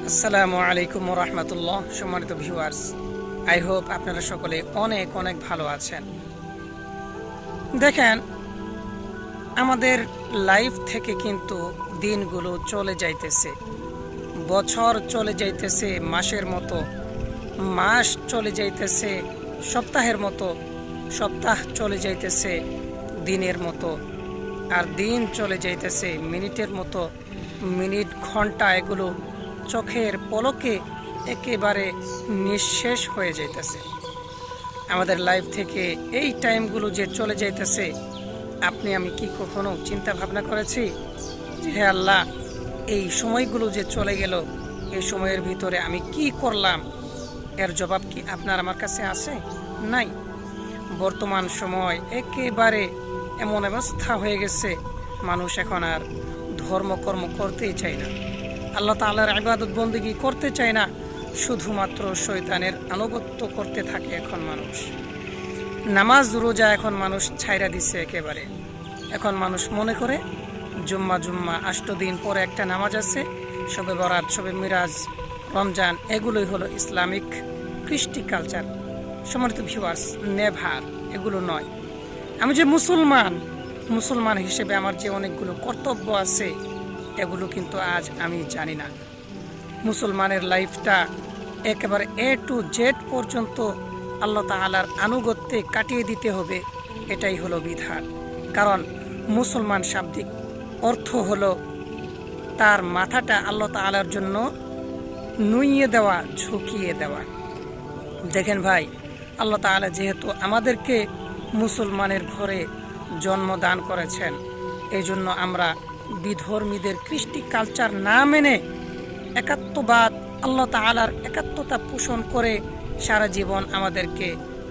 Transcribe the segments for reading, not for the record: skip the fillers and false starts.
আসসালামু আলাইকুম ওয়া রাহমাতুল্লাহ। সম্মানিত ভিউয়ার্স, আই হোপ আপনারা সকলে অনেক অনেক ভালো আছেন। দেখেন, আমাদের লাইফ থেকে কিন্তু দিনগুলো চলে যাইতেছে, বছর চলে যাইতেছে মাসের মতো, মাস চলে যাইতেছে সপ্তাহের মতো, সপ্তাহ চলে যাইতেছে দিনের মতো, আর দিন চলে যাইতেছে মিনিটের মতো, মিনিট ঘন্টা এগুলো চোখের পলকে একেবারে নিঃশেষ হয়ে যাইতেছে। আমাদের লাইফ থেকে এই টাইমগুলো যে চলে যাইতেছে, আপনি আমি কি কখনো চিন্তা ভাবনা করেছি যে হে আল্লাহ, এই সময়গুলো যে চলে গেল, এই সময়ের ভিতরে আমি কি করলাম? এর জবাব কি আপনার আমার কাছে আছে? নাই। বর্তমান সময় একেবারে এমন অবস্থা হয়ে গেছে, মানুষ এখন আর ধর্মকর্ম করতেই চায় না, আল্লাহ তাআলার ইবাদত বন্দেগী করতে চায় না, শুধুমাত্র শয়তানের আনুগত্য করতে থাকে। এখন মানুষ নামাজ রোজা এখন মানুষ ছাইরা দিচ্ছে একেবারে। এখন মানুষ মনে করে জুম্মা 8 দিন পরে একটা নামাজ আছে, শবে বরাত, শবে মিরাজ, রমজান, এগুলোই হলো ইসলামিক কৃষ্টি কালচার। সম্মানিত ভিউয়ার্স, নেভার, এগুলো নয়। আমি যে মুসলমান হিসেবে আমার যে অনেকগুলো কর্তব্য আছে, এগুলো কিন্তু আজ আমি জানি না। মুসলমানের লাইফটা একেবারে A to Z পর্যন্ত আল্লাহ তাআলার আনুগত্যে কাটিয়ে দিতে হবে, এটাই হলো বিধান। কারণ মুসলমান শাব্দিক অর্থ হলো তার মাথাটা আল্লাহ তাআলার জন্য নুইয়ে দেওয়া, ঝুঁকিয়ে দেওয়া। দেখেন ভাই, আল্লাহ তাআলা যেহেতু আমাদেরকে মুসলমানের ঘরে জন্মদান করেছেন, এই জন্য আমরা বিধর্মীদের কৃষ্টি কালচার না মেনে একাত্মবাদ, আল্লাহ তাআলার একাত্মতা পোষণ করে সারা জীবন আমাদেরকে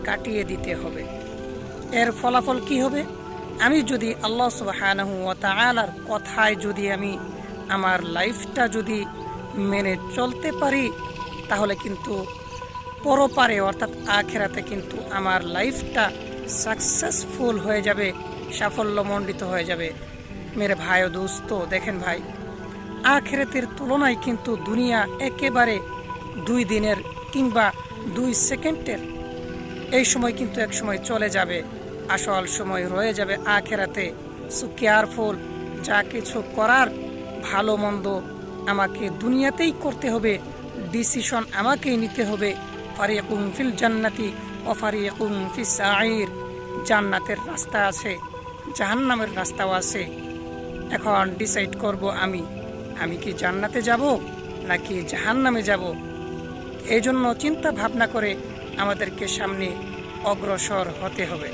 কাটিয়ে দিতে হবে। এর ফলাফল কি হবে? আমি যদি আল্লাহ সুবহানাহু ওয়া তাআলার কথায় যদি আমি আমার লাইফটা যদি মেনে চলতে পারি, তাহলে কিন্তু পরপারে অর্থাৎ আখিরাতে কিন্তু আমার লাইফটা সাকসেসফুল হয়ে যাবে, সাফল্যমণ্ডিত হয়ে যাবে। মেরে ভাই ও দোস্ত, দেখেন ভাই, আখিরাতের তুলনায় কিন্তু দুনিয়া একেবারে 2 দিনের কিংবা 2 সেকেন্ডের। এই সময় কিন্তু এক সময় চলে যাবে, আসল সময় রয়ে যাবে আখিরাতে। সো কেয়ারফুল, যা কিছু করার ভালো মন্দ আমাকে দুনিয়াতেই করতে হবে, ডিসিশন আমাকেই নিতে হবে। ফারিকুম ফিল জান্নাতি ওয়া ফারিকুম ফিস সাঈর। জান্নাতের রাস্তা আছে, জাহান্নামের রাস্তাও আছে। এখন ডিসাইড করব আমি কি জান্নাতে যাব নাকি জাহান্নামে যাব। এই জন্য চিন্তা ভাবনা করে আমাদেরকে সামনে অগ্রসর হতে হবে।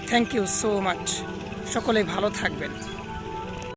Thank you so much. সকলে ভালো থাকবেন।